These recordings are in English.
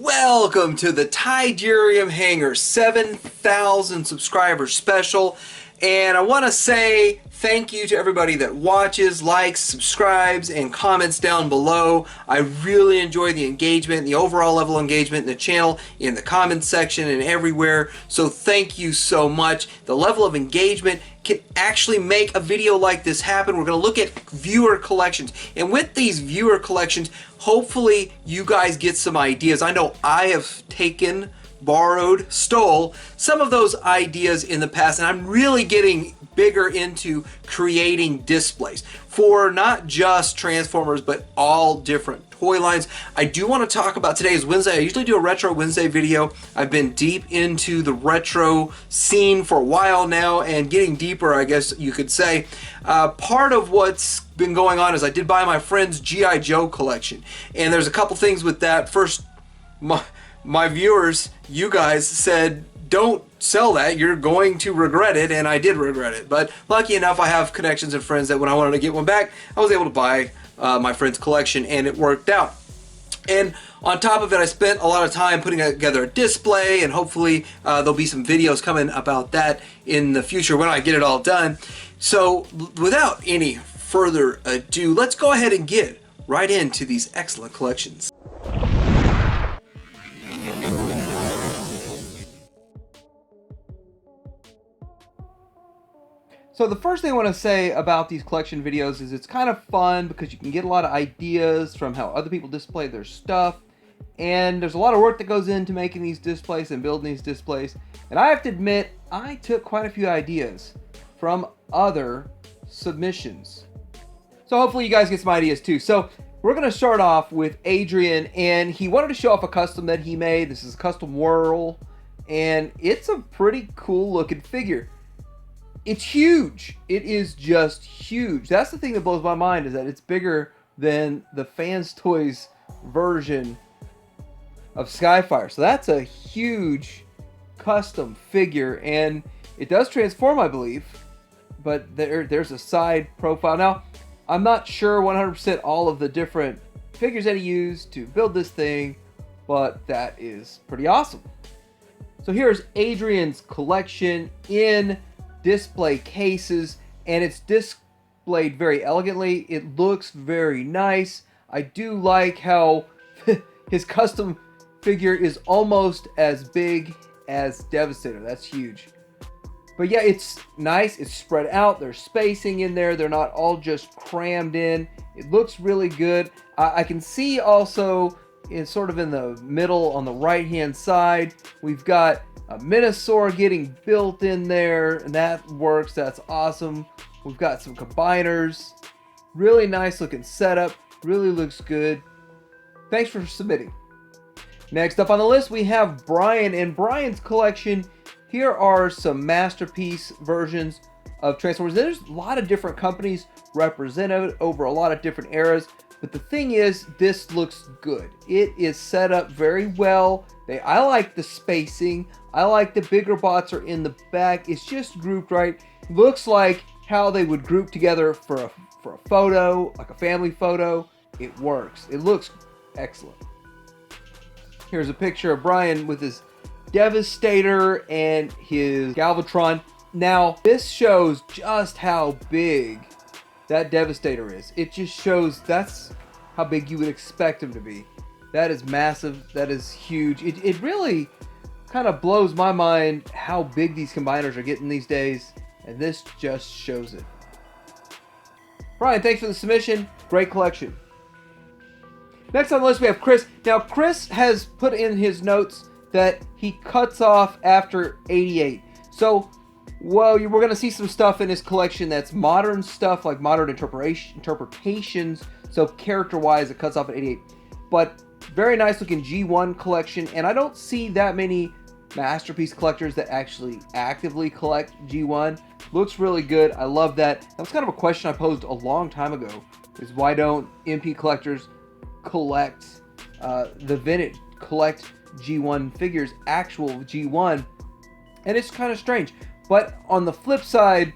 Welcome to the Tidurium Hangar 7,000 subscribers special, and I want to say thank you to everybody that watches, likes, subscribes, and comments down below. I really enjoy the engagement, the overall level of engagement in the channel, in the comments section, and everywhere, so thank you so much. The level of engagement can actually make a video like this happen. We're going to look at viewer collections, and with these viewer collections, hopefully you guys get some ideas. I know I have taken, borrowed, stole some of those ideas in the past, and I'm really getting bigger into creating displays for not just Transformers but all different toy lines. I do want to talk about, today is Wednesday. I usually do a Retro Wednesday video. I've been deep into the retro scene for a while now and getting deeper, I guess you could say. Part of what's been going on is I did buy my friend's G.I. Joe collection, and there's a couple things with that. First, my viewers, you guys, said don't sell that, you're going to regret it, and I did regret it. But lucky enough, I have connections and friends that when I wanted to get one back, I was able to buy my friend's collection, and it worked out. And on top of it, I spent a lot of time putting together a display, and hopefully there'll be some videos coming about that in the future when I get it all done. So without any further ado, let's go ahead and get right into these excellent collections. So the first thing I want to say about these collection videos is it's kind of fun because you can get a lot of ideas from how other people display their stuff, and there's a lot of work that goes into making these displays and building these displays, and I have to admit I took quite a few ideas from other submissions. So hopefully you guys get some ideas too. So we're going to start off with Adrian, and he wanted to show off a custom that he made. This is a custom whirl, and it's a pretty cool looking figure. It's huge. It is just huge. That's the thing that blows my mind, is that it's bigger than the Fans Toys version of Skyfire. So that's a huge custom figure, and it does transform, I believe, but there's a side profile. Now, I'm not sure 100% all of the different figures that he used to build this thing, but that is pretty awesome. So here's Adrian's collection in display cases, and it's displayed very elegantly. It looks very nice. I do like how his custom figure is almost as big as Devastator. That's huge. But yeah, it's nice. It's spread out. There's spacing in there. They're not all just crammed in. It looks really good. I can see also sort of in the middle on the right hand side, we've got a Minosaur getting built in there, and that works. That's awesome. We've got some combiners. Really nice looking setup. Really looks good. Thanks for submitting. Next up on the list, we have Brian. And Brian's collection, here are some masterpiece versions of Transformers. There's a lot of different companies represented over a lot of different eras. But the thing is, this looks good. It is set up very well. I like the spacing. I like the bigger bots are in the back. It's just grouped right. Looks like how they would group together for a photo, like a family photo. It works. It looks excellent. Here's a picture of Brian with his Devastator and his Galvatron. Now, this shows just how big that Devastator is. It just shows that's how big you would expect him to be. That is massive. That is huge. It really kind of blows my mind how big these combiners are getting these days, and this just shows it. Brian, thanks for the submission. Great collection. Next on the list we have Chris. Now, Chris has put in his notes that he cuts off after 88. So, well, we're going to see some stuff in his collection that's modern stuff, like modern interpretations. So character-wise, it cuts off at 88. But very nice looking G1 collection, and I don't see that many masterpiece collectors that actually actively collect G1. Looks really good. I love that. That was kind of a question I posed a long time ago, is why don't MP collectors collect the vintage, collect G1 figures, actual G1? And it's kind of strange. But on the flip side,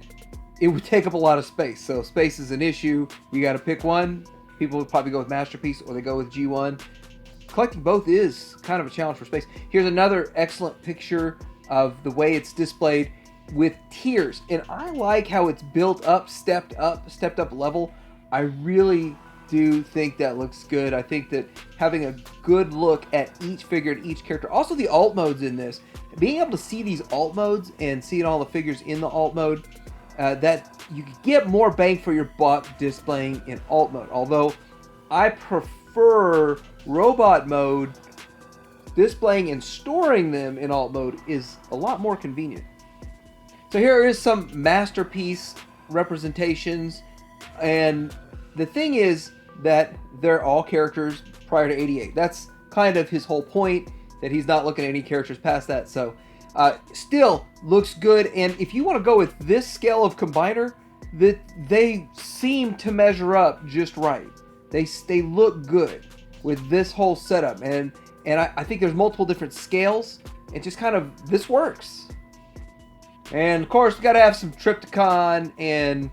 it would take up a lot of space. So space is an issue. You got to pick one. People would probably go with Masterpiece, or they go with G1. collecting both is kind of a challenge for space. Here's another excellent picture of the way it's displayed with tiers, and I like how it's built up, stepped up level. I really do think that looks good. I think that having a good look at each figure and each character, also the alt modes in this, being able to see these alt modes and seeing all the figures in the alt mode, that you could get more bang for your buck displaying in alt mode. Although I prefer robot mode, displaying and storing them in alt mode is a lot more convenient. So here is some masterpiece representations, and the thing is that they're all characters prior to 88. That's kind of his whole point, that he's not looking at any characters past that. So still looks good, and if you want to go with this scale of combiner, that they seem to measure up just right. They look good with this whole setup, and I think there's multiple different scales, and just kind of, this works. And of course, we got to have some Trypticon, and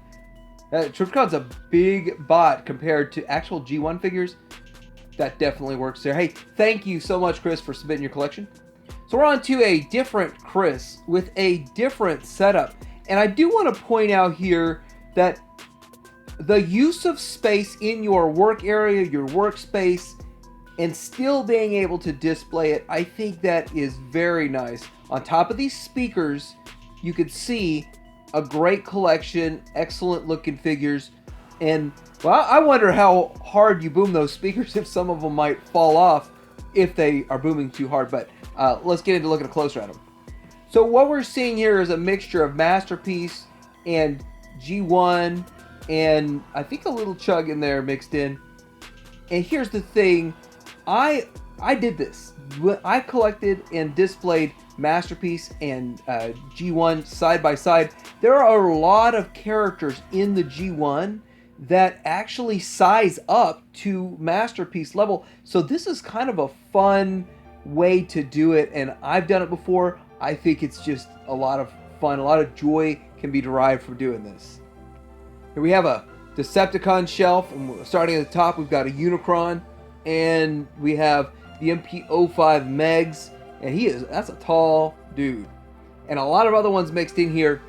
Trypticon's a big bot compared to actual G1 figures. That definitely works there. Hey, thank you so much, Chris, for submitting your collection. So we're on to a different Chris with a different setup. And I do want to point out here that the use of space in your work area, your workspace, and still being able to display it, I think that is very nice. On top of these speakers, you could see a great collection, excellent looking figures, and well, I wonder how hard you boom those speakers, if some of them might fall off if they are booming too hard, but let's get into looking closer at them. So what we're seeing here is a mixture of Masterpiece and G1, and I think a little Chug in there mixed in. And here's the thing, I did this. I collected and displayed Masterpiece and G1 side by side. There are a lot of characters in the G1 that actually size up to Masterpiece level. So this is kind of a fun way to do it, and I've done it before. I think it's just a lot of fun. A lot of joy can be derived from doing this. Here we have a Decepticon shelf, and starting at the top, we've got a Unicron, and we have the MP05 Megs, and that's a tall dude. And a lot of other ones mixed in here.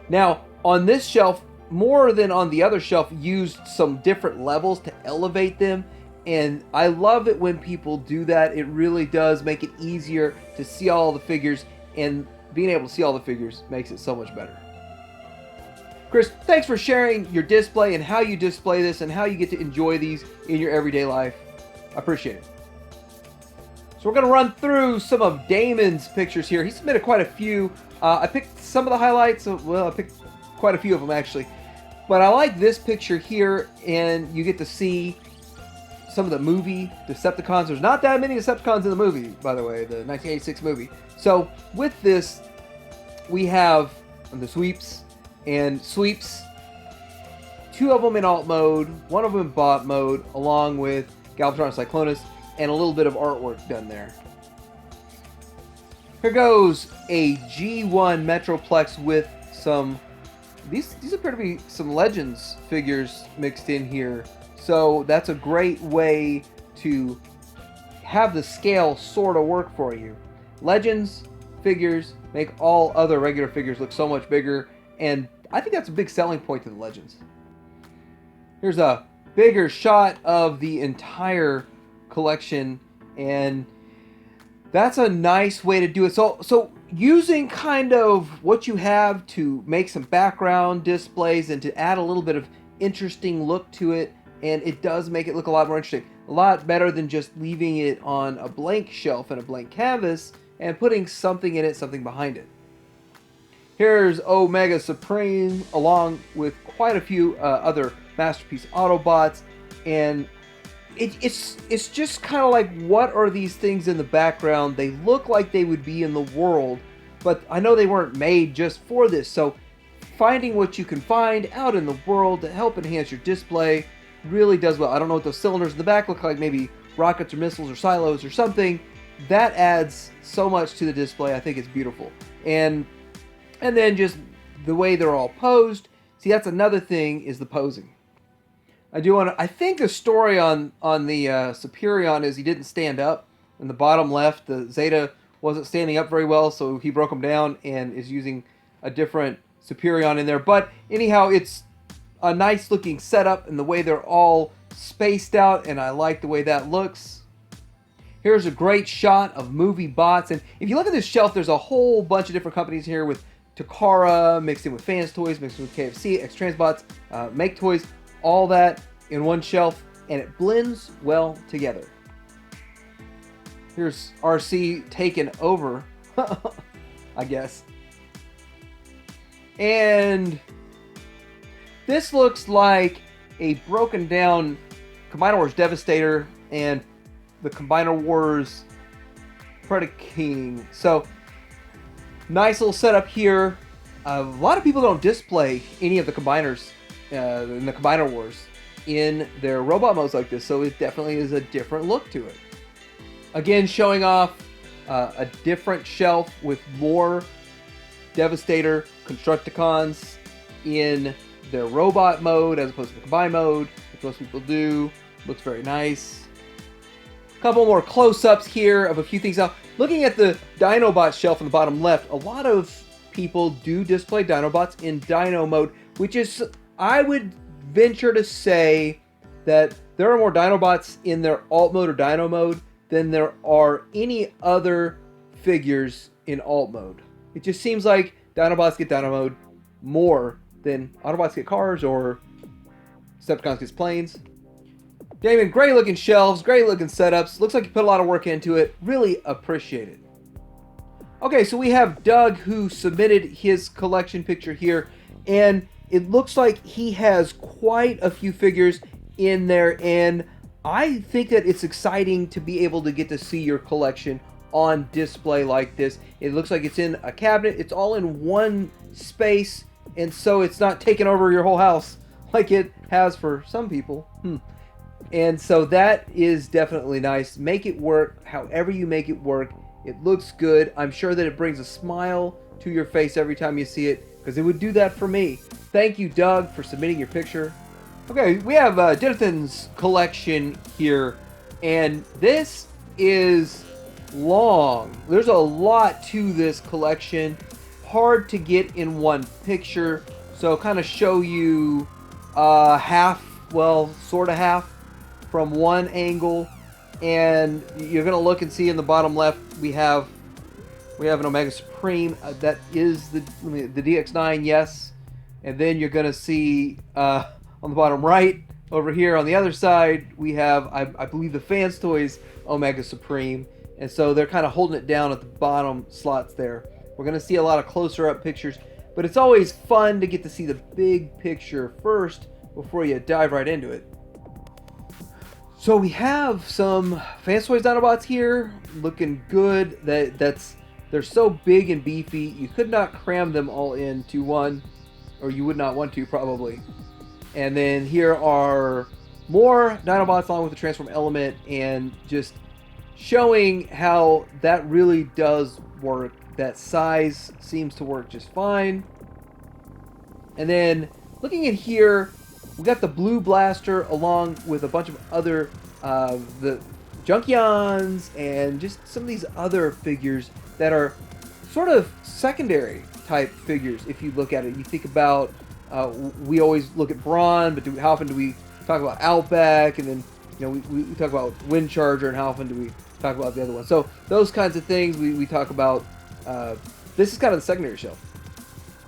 Now, on this shelf, more than on the other shelf, used some different levels to elevate them, and I love it when people do that. It really does make it easier to see all the figures, and being able to see all the figures makes it so much better. Chris, thanks for sharing your display and how you display this and how you get to enjoy these in your everyday life. I appreciate it. So we're going to run through some of Damon's pictures here. He submitted quite a few. I picked some of the highlights. Well, I picked quite a few of them, actually. But I like this picture here, and you get to see some of the movie Decepticons. There's not that many Decepticons in the movie, by the way, the 1986 movie. So with this, we have the Sweeps, and Sweeps, two of them in alt mode, one of them in bot mode, along with Galvatron and Cyclonus, and a little bit of artwork done there. Here goes a G1 Metroplex with some, these appear to be some Legends figures mixed in here. So that's a great way to have the scale sort of work for you. Legends figures make all other regular figures look so much bigger, and I think that's a big selling point to the Legends. Here's a bigger shot of the entire collection, and that's a nice way to do it. So using kind of what you have to make some background displays and to add a little bit of interesting look to it, and it does make it look a lot more interesting. A lot better than just leaving it on a blank shelf and a blank canvas and putting something in it, something behind it. Here's Omega Supreme, along with quite a few other Masterpiece Autobots, and it's just kind of like, what are these things in the background? They look like they would be in the world, but I know they weren't made just for this, so finding what you can find out in the world to help enhance your display really does well. I don't know what those cylinders in the back look like, maybe rockets or missiles or silos or something. That adds so much to the display. I think it's beautiful. And then just the way they're all posed. See, that's another thing, is the posing. I do want to. I think the story on the Superion is he didn't stand up. In the bottom left, the Zeta wasn't standing up very well, so he broke them down and is using a different Superion in there. But anyhow, it's a nice looking setup and the way they're all spaced out, and I like the way that looks. Here's a great shot of movie bots, and if you look at this shelf, there's a whole bunch of different companies here with Takara mixed in with Fans Toys, mixed in with KFC, X-Transbots, Make Toys, all that in one shelf, and it blends well together. Here's RC taken over, I guess. And this looks like a broken down Combiner Wars Devastator and the Combiner Wars Predaking. So, nice little setup here. A lot of people don't display any of the combiners in the Combiner Wars in their robot modes like this, so it definitely is a different look to it. Again, showing off a different shelf with more Devastator Constructicons in their robot mode as opposed to the combine mode, which most people do. Looks very nice. A couple more close-ups here of a few things. Now, looking at the Dinobot shelf on the bottom left, a lot of people do display Dinobots in Dino mode, which is, I would venture to say that there are more Dinobots in their alt mode or Dino mode than there are any other figures in alt mode. It just seems like Dinobots get Dino mode more than Autobots get cars or Decepticons gets planes. Damon, great looking shelves, great looking setups. Looks like you put a lot of work into it. Really appreciate it. Okay, so we have Doug who submitted his collection picture here, and it looks like he has quite a few figures in there, and I think that it's exciting to be able to get to see your collection on display like this. It looks like it's in a cabinet. It's all in one space, and so it's not taking over your whole house like it has for some people. And so that is definitely nice. Make it work however you make it work. It looks good. I'm sure that it brings a smile to your face every time you see it, because it would do that for me. Thank you, Doug, for submitting your picture. Okay, we have Jonathan's collection here, and this is long. There's a lot to this collection. Hard to get in one picture, so kind of show you half, well, sort of half from one angle, and you're gonna look and see in the bottom left we have an Omega Supreme that is the DX9, yes, and then you're gonna see on the bottom right over here on the other side we have I believe the Fans Toys Omega Supreme, and so they're kind of holding it down at the bottom slots there. We're gonna see a lot of closer up pictures, but it's always fun to get to see the big picture first before you dive right into it. So we have some Fans Toys Dinobots here, looking good. They're so big and beefy, you could not cram them all into one, or you would not want to probably. And then here are more Dinobots along with the Transform element, and just showing how that really does work. That size seems to work just fine. And then looking at here, we got the Blue Blaster along with a bunch of other the Junkions and just some of these other figures that are sort of secondary type figures. If you look at it, you think about we always look at Brawn, but how often do we talk about Outback? And then we talk about Wind Charger, and how often do we talk about the other one? So those kinds of things we talk about. This is kind of the secondary shelf.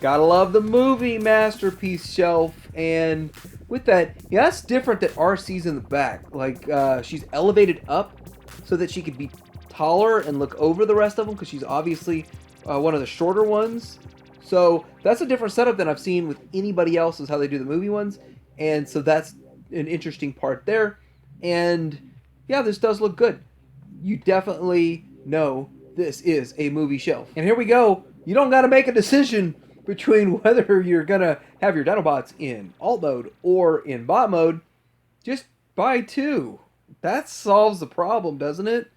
Gotta love the movie masterpiece shelf, and with that, yeah, that's different that RC's in the back. Like, she's elevated up so that she could be taller and look over the rest of them, because she's obviously one of the shorter ones. So that's a different setup than I've seen with anybody else, is how they do the movie ones. And so that's an interesting part there. And yeah, this does look good. You definitely know this is a movie shelf. And here we go. You don't got to make a decision between whether you're going to have your Dinobots in alt mode or in bot mode. Just buy two. That solves the problem, doesn't it?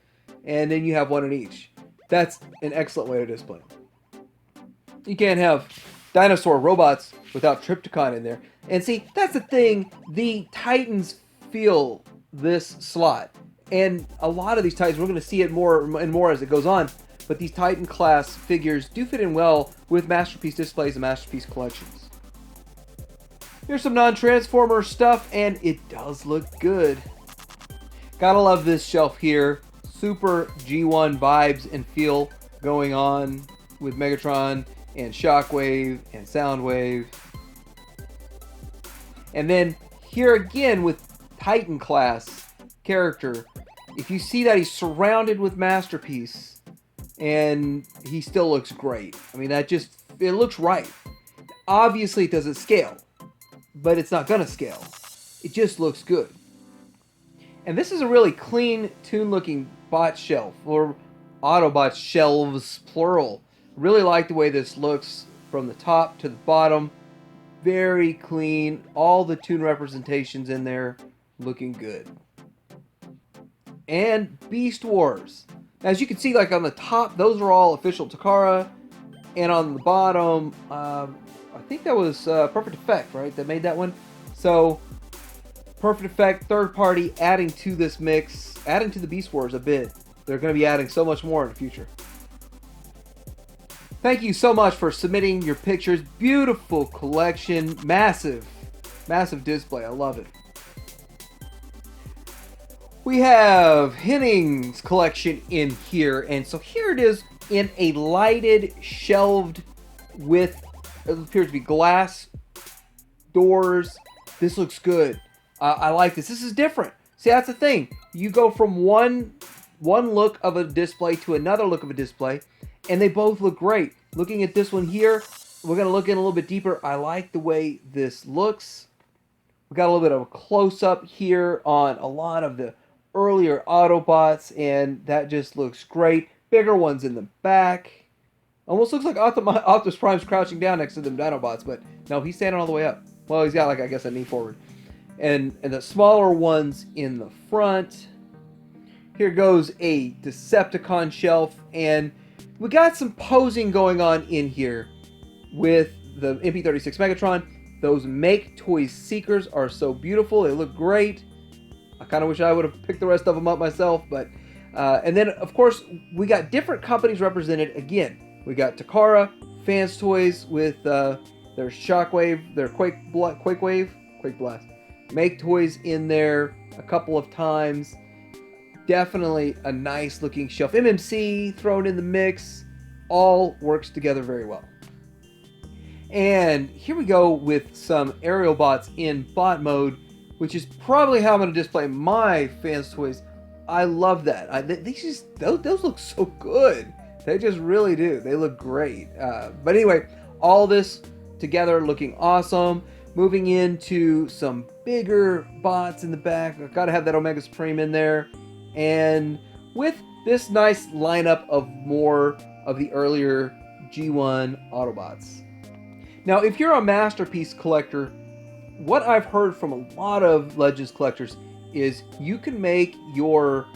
And then you have one in each. That's an excellent way to display them. You can't have dinosaur robots without Trypticon in there. And see, that's the thing. The Titans feel this slot. And a lot of these Titans, we're going to see it more and more as it goes on. But these Titan class figures do fit in well with Masterpiece displays and Masterpiece collections. Here's some non-Transformer stuff, and it does look good. Gotta love this shelf here. Super G1 vibes and feel going on with Megatron and Shockwave and Soundwave. And then here again with Titan class character, if you see that he's surrounded with Masterpiece and he still looks great. I mean, it looks right. Obviously it doesn't scale, but it's not gonna scale. It just looks good. And this is a really clean, tuned-looking bot shelf, or Autobot shelves, plural. Really like the way this looks from the top to the bottom. Very clean. All the tune representations in there looking good. And Beast Wars. As you can see, like on the top, those are all official Takara. And on the bottom, I think that was Perfect Effect, right? That made that one. So, Perfect Effect, third party, adding to this mix, adding to the Beast Wars a bit. They're going to be adding so much more in the future. Thank you so much for submitting your pictures. Beautiful collection. Massive, massive display. I love it. We have Henning's collection in here. And so here it is in a lighted, shelved with, it appears to be glass doors. This looks good. I like this. This is different. See, that's the thing. You go from one look of a display to another look of a display, and they both look great. Looking at this one here, we're going to look in a little bit deeper. I like the way this looks. We got a little bit of a close-up here on a lot of the earlier Autobots, and that just looks great. Bigger ones in the back. Almost looks like Optimus Prime's crouching down next to them Dinobots, but no, he's standing all the way up. Well, he's got, like, I guess, a knee forward. And the smaller ones in the front. Here goes a Decepticon shelf, and we got some posing going on in here with the MP36 Megatron. Those Make Toys Seekers are so beautiful. They look great. I kind of wish I would have picked the rest of them up myself, but and then of course we got different companies represented again. We got Takara, Fans Toys with their Shockwave, their Quake Blast. Make Toys in there a couple of times. Definitely a nice looking shelf. MMC thrown in the mix. All works together very well. And here we go with some aerial bots in bot mode, which is probably how I'm going to display my Fans Toys. I love that. Those look so good. They just really do. They look great. But anyway, all this together looking awesome. Moving into some bigger bots in the back. I've got to have that Omega Supreme in there. And with this nice lineup of more of the earlier G1 Autobots. Now, if you're a Masterpiece collector, what I've heard from a lot of Legends collectors is you can make your,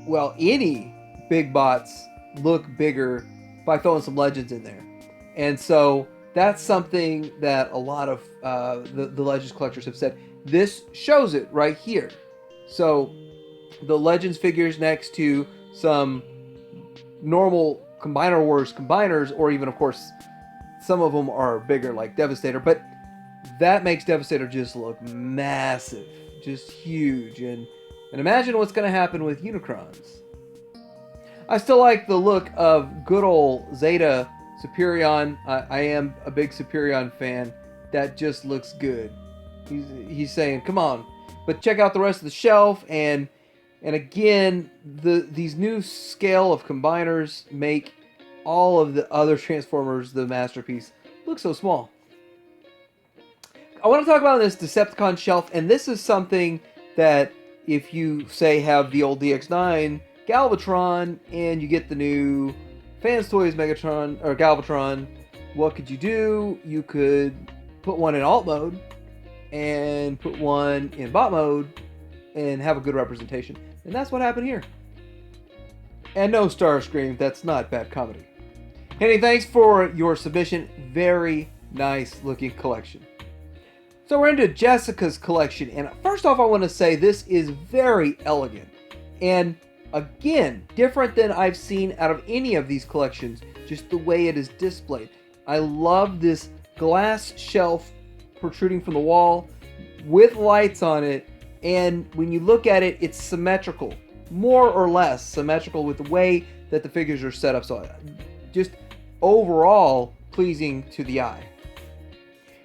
well, any big bots look bigger by throwing some Legends in there. And so that's something that a lot of the Legends collectors have said. This shows it right here. So the Legends figures next to some normal Combiner Wars combiners, or even, of course, some of them are bigger like Devastator, but that makes Devastator just look massive, just huge. And imagine what's going to happen with Unicrons. I still like the look of good old Zeta Superion. I am a big Superion fan. That just looks good. He's saying, come on. But check out the rest of the shelf, and again, these new scale of combiners make all of the other Transformers, the Masterpiece, look so small. I want to talk about this Decepticon shelf, and this is something that if you, say, have the old DX9 Galvatron, and you get the new Fans Toys Megatron, or Galvatron, what could you do? You could put one in alt mode, and put one in bot mode, and have a good representation. And that's what happened here. And no, Starscream, that's not bad comedy. Henny, thanks for your submission. Very nice looking collection. So we're into Jessica's collection, and first off I want to say this is very elegant. And again, different than I've seen out of any of these collections, just the way it is displayed. I love this glass shelf protruding from the wall with lights on it, and when you look at it, it's symmetrical, more or less symmetrical with the way that the figures are set up. So just overall pleasing to the eye.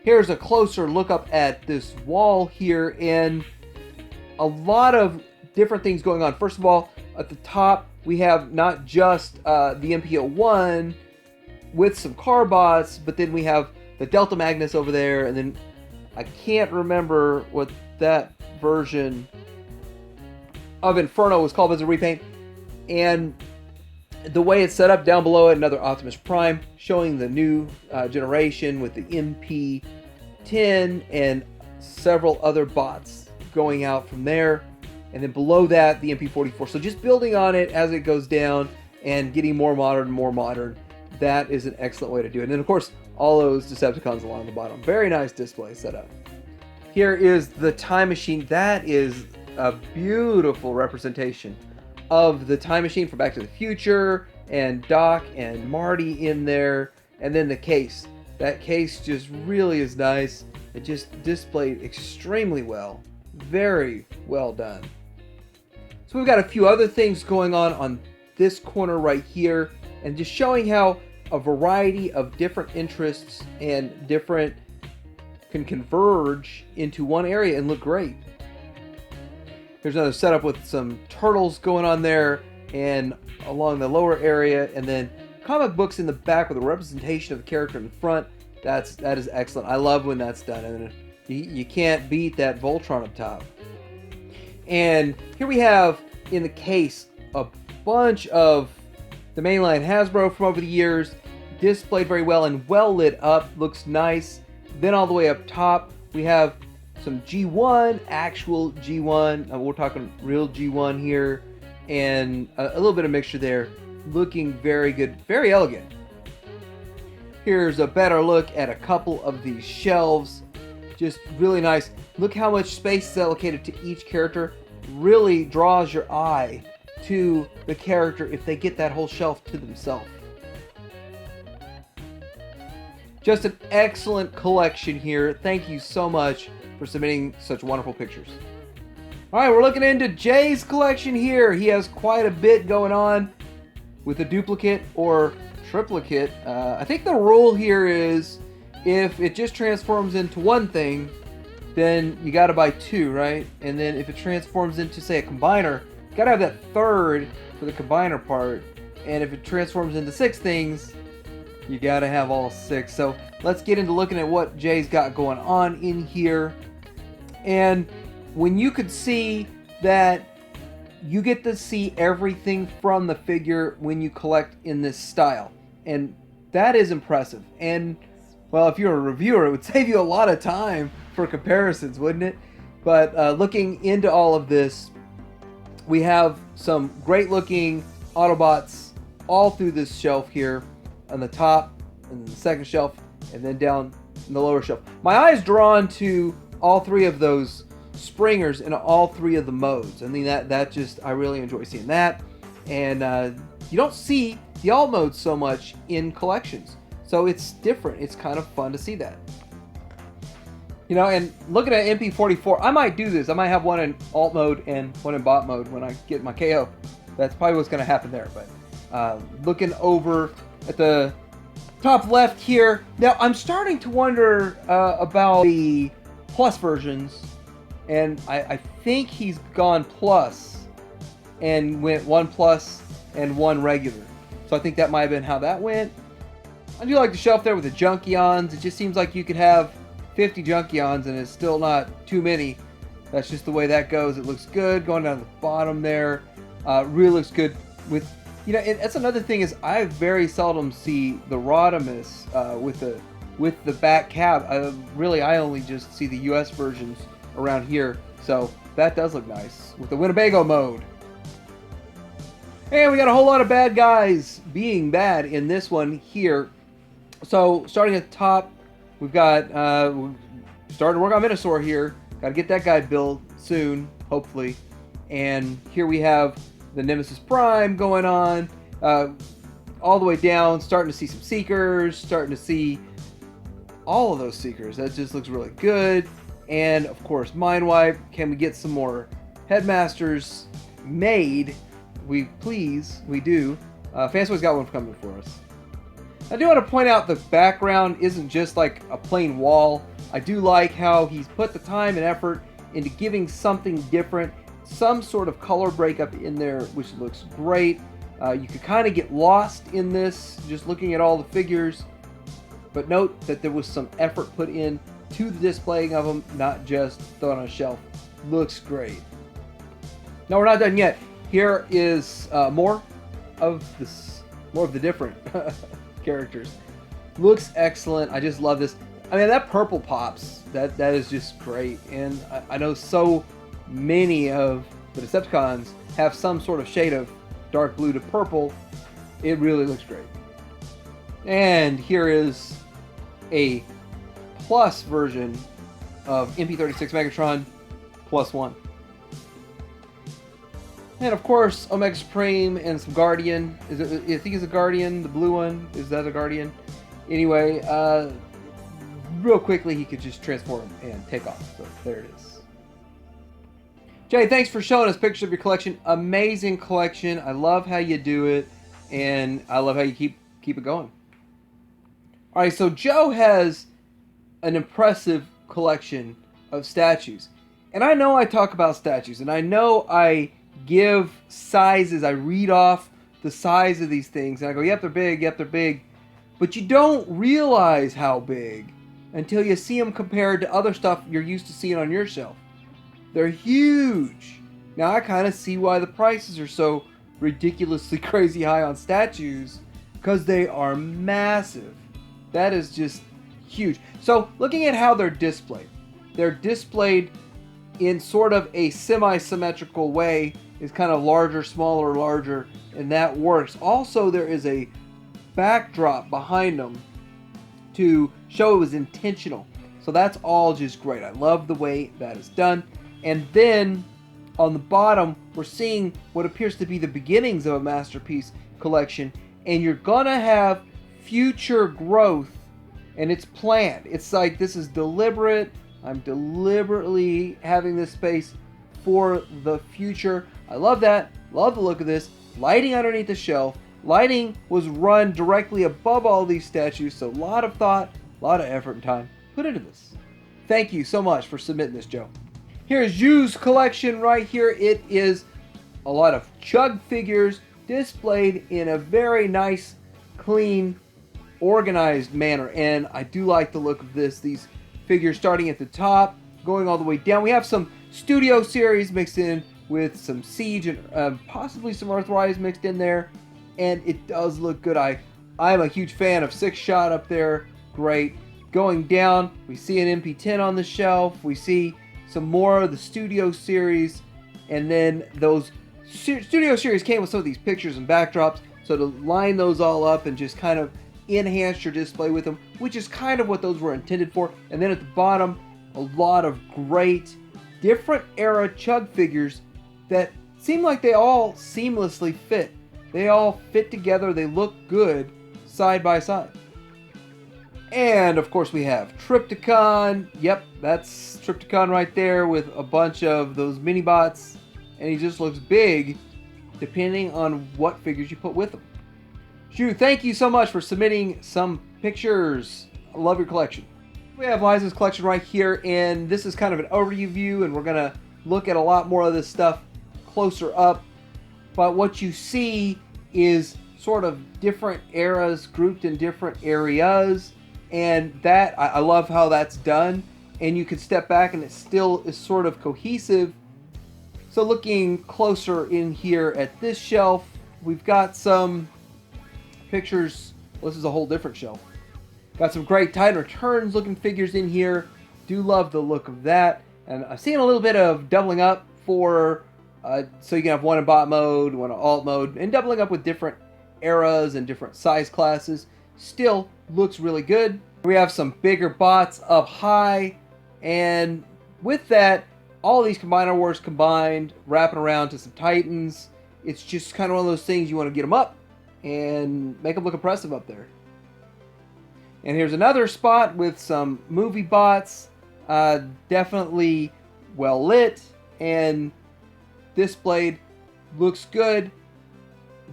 Here's a closer look up at this wall here, and a lot of different things going on. First of all, at the top we have not just the MP01 with some Carbots, but then we have the Delta Magnus over there, and then I can't remember what that version of Inferno was called as a repaint. And the way it's set up down below it, another Optimus Prime showing the new generation with the MP10 and several other bots going out from there. And then below that, the MP44. So just building on it as it goes down and getting more modern and more modern. That is an excellent way to do it. And then, of course, all those Decepticons along the bottom. Very nice display setup. Here is the Time Machine. That is a beautiful representation of the Time Machine from Back to the Future, and Doc and Marty in there. And then the case. That case just really is nice. It just displayed extremely well. Very well done. So we've got a few other things going on this corner right here, and just showing how a variety of different interests and different can converge into one area and look great. There's another setup with some turtles going on there and along the lower area, and then comic books in the back with a representation of the character in the front. That is excellent. I love when that's done, and you can't beat that Voltron up top. And here we have in the case a bunch of the mainline Hasbro from over the years, displayed very well and well lit up, looks nice. Then all the way up top, we have some G1, actual G1, we're talking real G1 here, and a little bit of mixture there, looking very good, very elegant. Here's a better look at a couple of these shelves, just really nice. Look how much space is allocated to each character, really draws your eye to the character if they get that whole shelf to themselves. Just an excellent collection here. Thank you so much for submitting such wonderful pictures. Alright, we're looking into Jay's collection here. He has quite a bit going on with a duplicate or triplicate. I think the rule here is if it just transforms into one thing, then you gotta buy two, right? And then if it transforms into, say, a combiner, you gotta have that third for the combiner part. And if it transforms into 6 things, you gotta have all 6. So let's get into looking at what Jay's got going on in here. And when you could see that you get to see everything from the figure when you collect in this style. And that is impressive. And, well, if you're a reviewer, it would save you a lot of time for comparisons, wouldn't it? But looking into all of this, we have some great looking Autobots all through this shelf here on the top and the second shelf and then down in the lower shelf. My eye is drawn to all 3 of those Springers in all 3 of the modes. I mean, that just, I really enjoy seeing that. And you don't see the alt modes so much in collections, so it's different. It's kind of fun to see that. You know, and looking at MP44, I might do this. I might have one in alt mode and one in bot mode when I get my KO. That's probably what's going to happen there. But looking over at the top left here, now I'm starting to wonder about the plus versions, and I think he's gone plus and went 1 plus and 1 regular. So I think that might have been how that went. I do like the shelf there with the Junkions. It just seems like you could have 50 Junkions and it's still not too many. That's just the way that goes. It looks good going down to the bottom there. Really looks good with, you know, and that's another thing is I very seldom see the Rodimus with the back cab. I only just see the US versions around here. So that does look nice with the Winnebago mode. And we got a whole lot of bad guys being bad in this one here. So starting at the top, we've got starting to work on Minosaur here. Got to get that guy built soon, hopefully. And here we have the Nemesis Prime going on, all the way down, starting to see some Seekers, starting to see all of those Seekers. That just looks really good. And of course, Mind Wipe. Can we get some more Headmasters made? We do. Fanboy's got one coming for us. I do want to point out the background isn't just like a plain wall. I do like how he's put the time and effort into giving something different, some sort of color breakup in there, which looks great. You could kind of get lost in this just looking at all the figures, but note that there was some effort put in to the displaying of them, not just thrown on a shelf. Looks great. No, we're not done yet. Here is more of the different characters. Looks excellent. I just love this. I mean, that purple pops. That is just great. And I know so many of the Decepticons have some sort of shade of dark blue to purple. It really looks great. And here is a plus version of MP36 Megatron +1. And of course, Omega Supreme and some Guardian. I think it's a Guardian, the blue one. Is that a Guardian? Anyway, real quickly, he could just transform and take off. So there it is. Jay, thanks for showing us pictures of your collection. Amazing collection. I love how you do it, and I love how you keep it going. All right, so Joe has an impressive collection of statues. And I know I talk about statues, and I know I give sizes. I read off the size of these things, and I go, yep, they're big, yep, they're big. But you don't realize how big until you see them compared to other stuff you're used to seeing on your shelf. They're huge. Now I kind of see why the prices are so ridiculously crazy high on statues, because they are massive. That is just huge. So looking at how they're displayed in sort of a semi-symmetrical way. Is kind of larger, smaller, larger, and that works. Also, there is a backdrop behind them to show it was intentional. So that's all just great. I love the way that is done. And then on the bottom, we're seeing what appears to be the beginnings of a masterpiece collection, and you're gonna have future growth, and it's planned. It's like this is deliberate. I'm deliberately having this space for the future. I love that. Love the look of this. Lighting underneath the shelf. Lighting was run directly above all these statues, so a lot of thought, a lot of effort and time put into this. Thank you so much for submitting this, Joe. Here's Yu's collection right here. It is a lot of CHUG figures displayed in a very nice, clean, organized manner, and I do like the look of this. These figures starting at the top, going all the way down. We have some Studio Series mixed in with some Siege and possibly some Earthrise mixed in there, and it does look good. I'm a huge fan of 6-Shot up there. Great. Going down, we see an MP10 on the shelf. We see some more of the Studio Series, and then those Studio Series came with some of these pictures and backdrops, so to line those all up and just kind of enhance your display with them, which is kind of what those were intended for. And then at the bottom, a lot of great different era CHUG figures that seem like they all seamlessly fit. They all fit together. They look good side by side. And of course we have Trypticon. Yep, that's Trypticon right there with a bunch of those mini bots, and he just looks big depending on what figures you put with him. Shu, thank you so much for submitting some pictures. I love your collection. We have Liza's collection right here, and this is kind of an overview view, and we're going to look at a lot more of this stuff closer up. But what you see is sort of different eras grouped in different areas, and that, I love how that's done. And you can step back and it still is sort of cohesive. So looking closer in here at this shelf, we've got some pictures. Well, this is a whole different shelf. Got some great Titan Returns looking figures in here. Do love the look of that. And I've seen a little bit of doubling up for, so you can have one in bot mode, one in alt mode, and doubling up with different eras and different size classes. Still looks really good. We have some bigger bots up high, And with that, all these Combiner Wars combined, wrapping around to some Titans, it's just kind of one of those things you want to get them up and make them look impressive up there. And here's another spot with some movie bots, definitely well lit and displayed, looks good.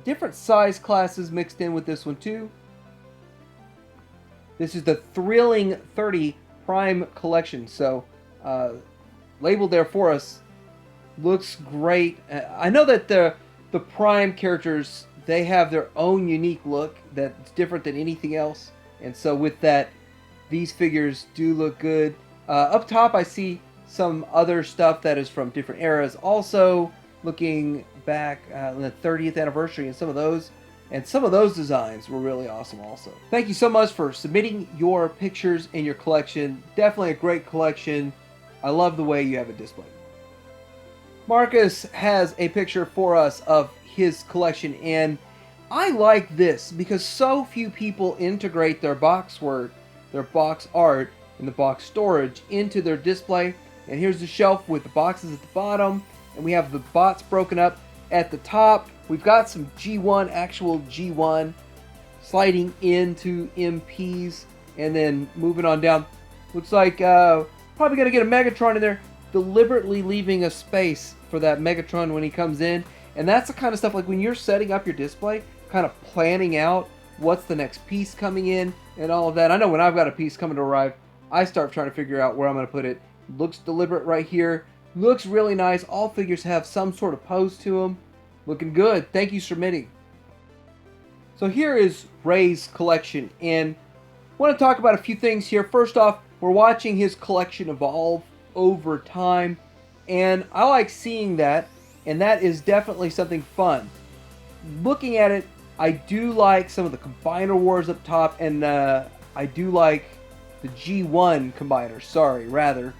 Different size classes mixed in with this one too. This is the Thrilling 30 Prime Collection, so labeled there for us. Looks great. I know that the Prime characters, they have their own unique look that's different than anything else. And so with that, these figures do look good. Up top, I see some other stuff that is from different eras. Also, looking back on the 30th anniversary and some of those. And some of those designs were really awesome also. Thank you so much for submitting your pictures in your collection. Definitely a great collection. I love the way you have it displayed. Marcus has a picture for us of his collection, and I like this because so few people integrate their box work, their box art, and the box storage into their display. And here's the shelf with the boxes at the bottom, and we have the bots broken up at the top. We've got some G1, actual G1, sliding into MPs, and then moving on down. Looks like probably going to get a Megatron in there, deliberately leaving a space for that Megatron when he comes in. And that's the kind of stuff, like when you're setting up your display, kind of planning out what's the next piece coming in and all of that. I know when I've got a piece coming to arrive, I start trying to figure out where I'm going to put it. Looks deliberate right here. Looks really nice. All figures have some sort of pose to them. Looking good. Thank you for submitting. So here is Ray's collection, and I want to talk about a few things here. First off, we're watching his collection evolve over time, and I like seeing that, and that is definitely something fun. Looking at it, I do like some of the Combiner Wars up top, and I do like the G1 Combiners,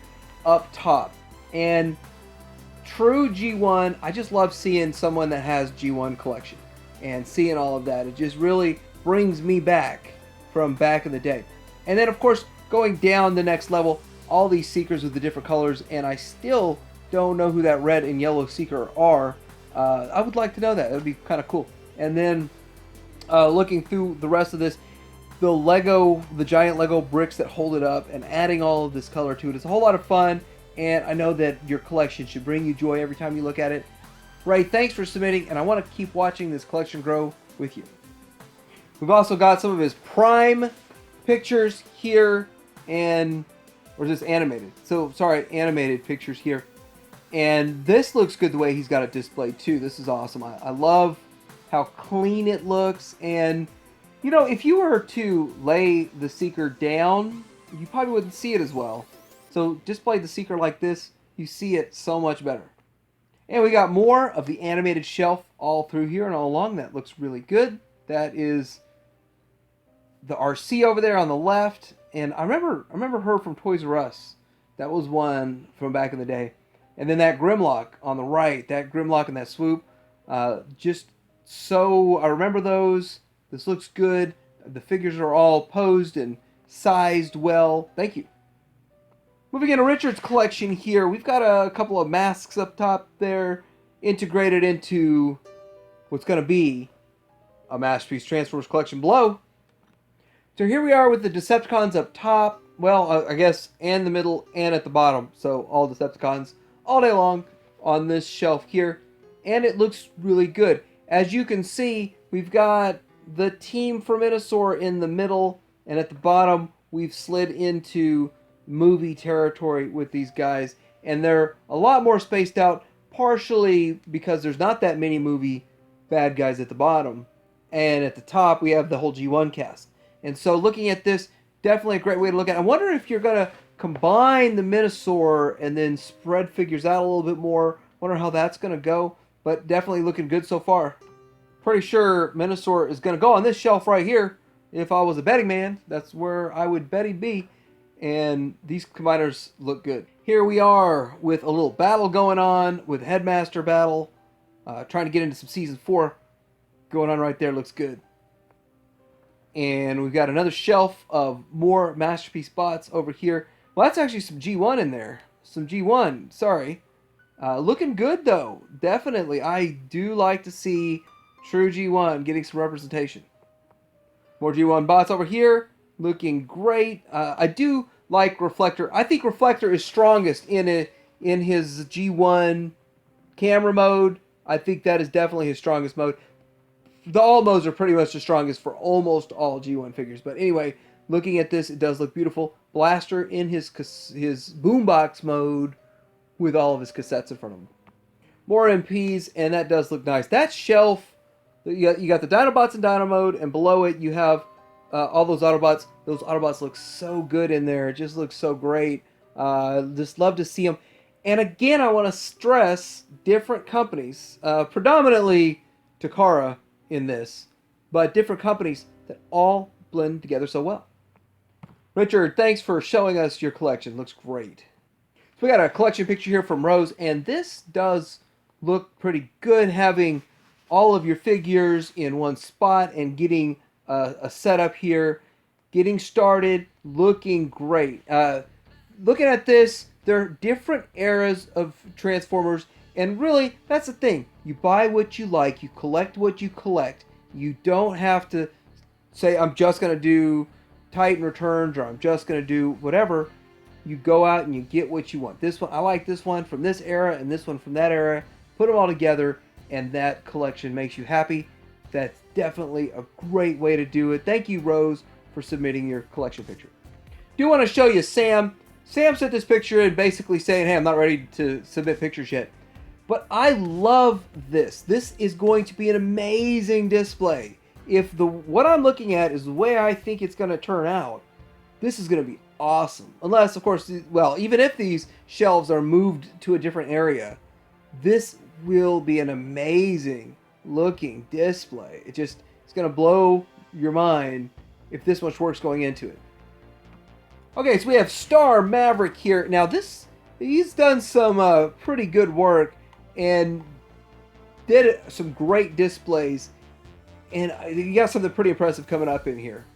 up top. And true G1, I just love seeing someone that has G1 collection and seeing all of that. It just really brings me back from back in the day. And then, of course, going down the next level, all these Seekers with the different colors, and I still don't know who that red and yellow Seeker are. I would like to know that. That would be kind of cool. And then looking through the rest of this, the giant Lego bricks that hold it up and adding all of this color to it is a whole lot of fun. And I know that your collection should bring you joy every time you look at it. Ray, thanks for submitting, and I want to keep watching this collection grow with you. We've also got some of his Prime pictures here, or just animated. Animated pictures here. And this looks good the way he's got it displayed too. This is awesome. I love how clean it looks. And, you know, if you were to lay the Seeker down, you probably wouldn't see it as well. So display the Seeker like this, you see it so much better. And we got more of the animated shelf all through here and all along. That looks really good. That is the RC over there on the left. And I remember her from Toys R Us. That was one from back in the day. And then that Grimlock on the right, that Grimlock and that Swoop. I remember those. This looks good. The figures are all posed and sized well. Thank you. Moving into Richard's collection here, we've got a couple of masks up top there, integrated into what's going to be a Masterpiece Transformers collection below. So here we are with the Decepticons up top, well, I guess, and the middle, and at the bottom. So all Decepticons all day long on this shelf here, and it looks really good. As you can see, we've got the team for Minosaur in the middle, and at the bottom, we've slid into movie territory with these guys, and they're a lot more spaced out, partially because there's not that many movie bad guys at the bottom, and at the top we have the whole G1 cast. And so looking at this, definitely a great way to look at it. I wonder if you're going to combine the Minosaur and then spread figures out a little bit more. Wonder how that's going to go, but definitely looking good so far. Pretty sure Minosaur is going to go on this shelf right here. If I was a betting man, that's where I would bet he'd be. And these combiners look good. Here we are with a little battle going on with Headmaster battle. Trying to get into some Season 4 going on right there. Looks good. And we've got another shelf of more Masterpiece bots over here. Well, that's actually some G1 in there. Some G1, sorry. Looking good, though. Definitely. I do like to see true G1 getting some representation. More G1 bots over here. Looking great. I do like Reflector. I think Reflector is strongest in his G1 camera mode. I think that is definitely his strongest mode. The all modes are pretty much the strongest for almost all G1 figures. But anyway, looking at this, it does look beautiful. Blaster in his boombox mode with all of his cassettes in front of him. More MPs, and that does look nice. That shelf, you got the Dinobots in Dino mode, and below it you have all those Autobots. Those Autobots look so good in there. It just looks so great. Just love to see them. And again, I want to stress different companies, predominantly Takara in this, but different companies that all blend together so well. Richard, thanks for showing us your collection. Looks great. So we got a collection picture here from Rose, and this does look pretty good, having all of your figures in one spot and getting a setup here, getting started, looking great. Looking at this, there are different eras of Transformers, and really, that's the thing. You buy what you like, you collect what you collect. You don't have to say, I'm just going to do Titan Returns, or I'm just going to do whatever. You go out and you get what you want. This one, I like this one from this era and this one from that era. Put them all together, and that collection makes you happy. That's definitely a great way to do it. Thank you, Rose, for submitting your collection picture. Do want to show you Sam. Sam sent this picture and basically saying, hey, I'm not ready to submit pictures yet. But I love this. This is going to be an amazing display. If what I'm looking at is the way I think it's going to turn out, this is going to be awesome. Unless, of course, well, even if these shelves are moved to a different area, this will be an amazing looking display. It's going to blow your mind if this much work's going into it. Okay, so we have Star Maverick here. Now he's done some pretty good work and did some great displays, and you got something pretty impressive coming up in here.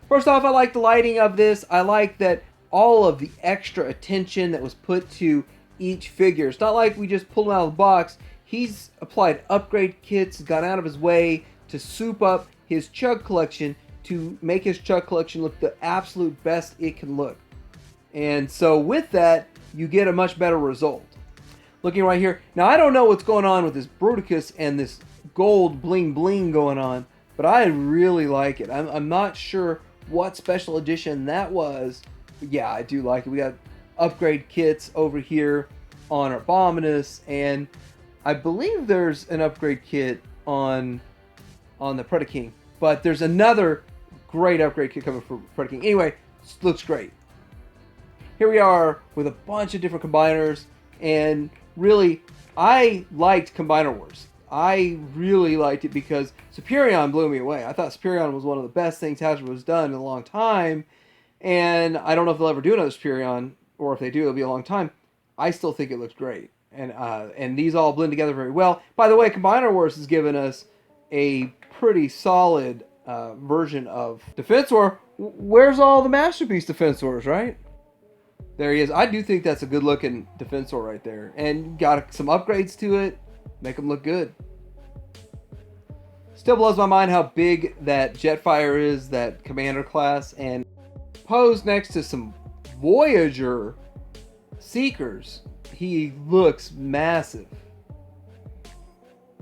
First off, I like the lighting of this. I like that all of the extra attention that was put to each figure. It's not like we just pulled them out of the box. He's applied upgrade kits, gone out of his way to soup up his CHUG collection to make his CHUG collection look the absolute best it can look. And so with that, you get a much better result. Looking right here. Now, I don't know what's going on with this Bruticus and this gold bling bling going on, but I really like it. I'm not sure what special edition that was, but yeah, I do like it. We got upgrade kits over here on our Abominus, and I believe there's an upgrade kit on the Predaking, but there's another great upgrade kit coming for Predaking. Anyway, looks great. Here we are with a bunch of different combiners, and really, I liked Combiner Wars. I really liked it because Superion blew me away. I thought Superion was one of the best things Hasbro has done in a long time, and I don't know if they'll ever do another Superion, or if they do, it'll be a long time. I still think it looks great, and these all blend together very well. By the way, Combiner Wars has given us a pretty solid version of Defense War. Where's all the Masterpiece Defense Wars, right? There he is. I do think that's a good looking Defense War right there, and got some upgrades to it. Make them look good. Still blows my mind how big that Jetfire is, that Commander class, and posed next to some Voyager Seekers, he looks massive.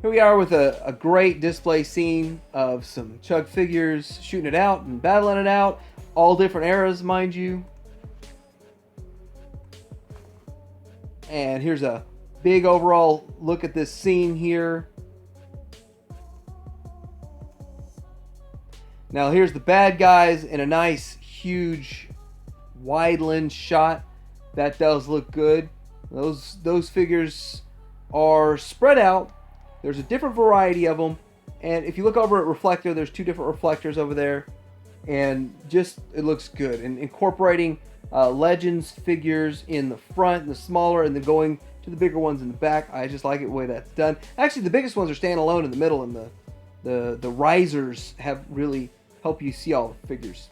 Here we are with a great display scene of some CHUG figures shooting it out and battling it out. All different eras, mind you. And here's a big overall look at this scene here. Now here's the bad guys in a nice, huge, wide lens shot. That does look good. Those figures are spread out. There's a different variety of them. And if you look over at Reflector, there's two different reflectors over there. And just, it looks good. And incorporating Legends figures in the front, and the smaller, and then going to the bigger ones in the back. I just like it the way that's done. Actually, the biggest ones are standalone in the middle, and the risers have really helped you see all the figures.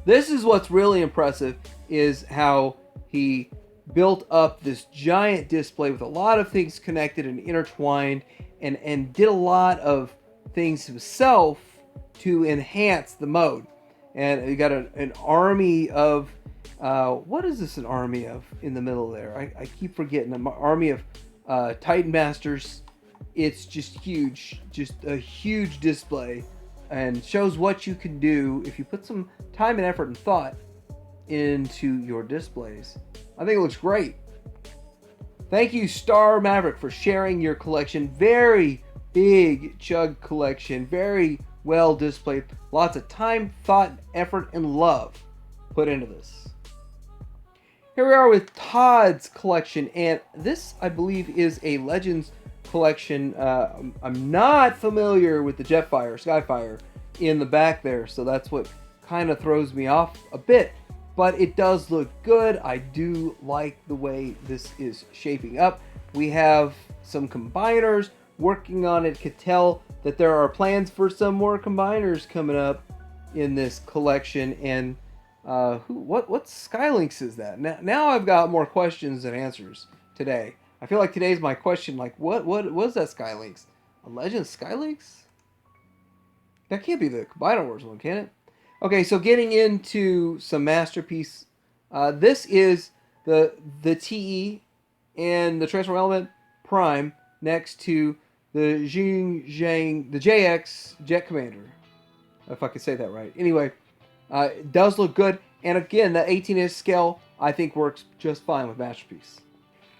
This is what's really impressive, is how he built up this giant display with a lot of things connected and intertwined, and did a lot of things himself to enhance the mode. And you got an army of, what is this an army of in the middle there? I keep forgetting. An army of Titan Masters. It's just huge. Just a huge display. And shows what you can do if you put some time and effort and thought into your displays. I think it looks great. Thank you, Star Maverick, for sharing your collection. Very big CHUG collection. Very well displayed. Lots of time, thought, effort, and love put into this. Here we are with Todd's collection, and this, I believe, is a Legends collection. I'm not familiar with the Jetfire, Skyfire in the back there, so that's what kind of throws me off a bit, but it does look good. I do like the way this is shaping up. We have some combiners working on it. Could tell that there are plans for some more combiners coming up in this collection. And what Skylinks is that? Now I've got more questions than answers today. I feel like today's my question, like, what was that Skylinks? A Legends Skylinks? That can't be the Combiner Wars one, can it? Okay, so getting into some Masterpiece. This is the TE and the Transform Element Prime next to the the JX Jet Commander. If I could say that right. Anyway, it does look good. And again, that 18-inch scale, I think, works just fine with Masterpiece.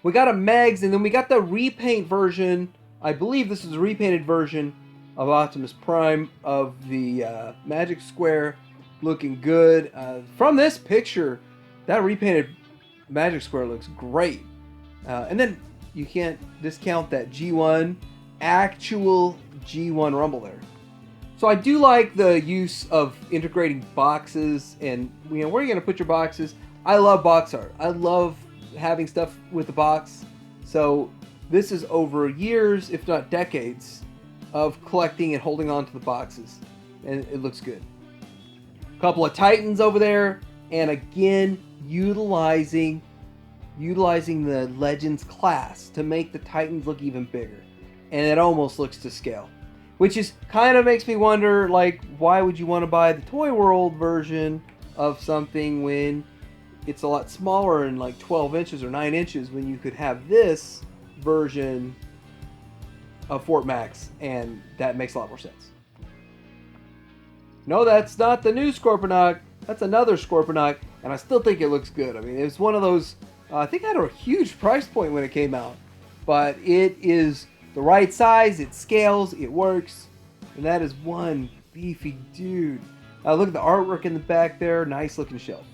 We got a Megs, and then we got the repaint version. I believe this is a repainted version of Optimus Prime of the Magic Square. Looking good. From this picture, that repainted Magic Square looks great. And then you can't discount that G1, actual G1 Rumble there. So I do like the use of integrating boxes, and where are you going to put your boxes? I love box art. I love having stuff with the box. So this is over years, if not decades, of collecting and holding on to the boxes, and it looks good. A couple of Titans over there, and again utilizing the Legends class to make the Titans look even bigger, and it almost looks to scale, which is kind of makes me wonder, like, why would you want to buy the Toy World version of something when it's a lot smaller and like 12 inches or 9 inches, when you could have this version of Fort Max, and that makes a lot more sense. No, that's not the new Scorponok. That's another Scorponok, and I still think it looks good. I mean, it's one of those, I think it had a huge price point when it came out, but it is the right size, it scales, it works, and that is one beefy dude. Look at the artwork in the back there, nice looking shelf.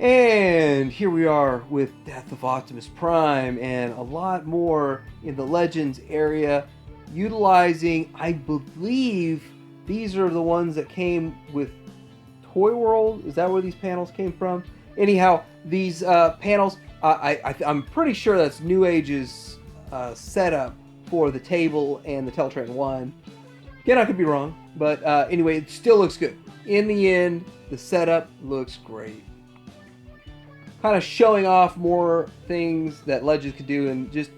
And here we are with Death of Optimus Prime, and a lot more in the Legends area, utilizing, I believe, these are the ones that came with Toy World. Is that where these panels came from? Anyhow, these panels, I'm pretty sure that's New Age's setup for the table and the Teletran 1. Again, I could be wrong, but anyway, it still looks good. In the end, the setup looks great. Kind of showing off more things that Legends could do, and just,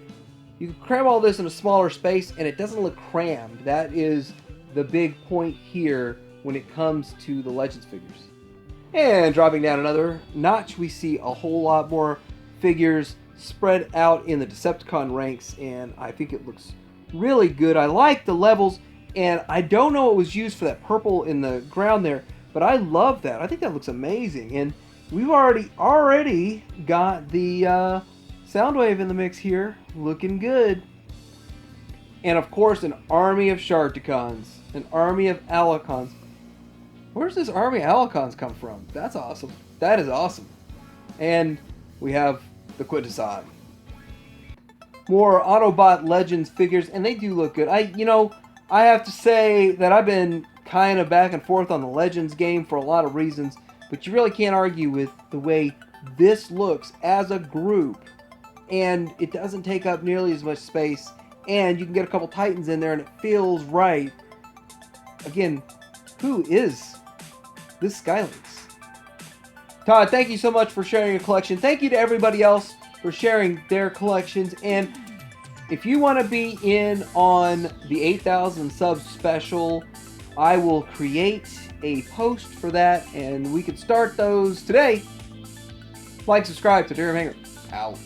you can cram all this in a smaller space and it doesn't look crammed. That is the big point here when it comes to the Legends figures. And dropping down another notch, we see a whole lot more figures spread out in the Decepticon ranks, and I think it looks really good. I like the levels, and I don't know what was used for that purple in the ground there, but I love that. I think that looks amazing. And we've already got the Soundwave in the mix here, looking good. And of course, an army of Sharkticons, an army of Alicons. Where's this army of Alicons come from? That's awesome. That is awesome. And we have the Quintesson. More Autobot Legends figures, and they do look good. I have to say that I've been kind of back and forth on the Legends game for a lot of reasons, but you really can't argue with the way this looks as a group, and it doesn't take up nearly as much space, and you can get a couple Titans in there and it feels right. Again, who is this Skylinks? Todd, thank you so much for sharing your collection. Thank you to everybody else for sharing their collections. And if you want to be in on the 8,000 subs special, I will create a post for that, and we can start those today. Like, subscribe to Durham Hanger. Out.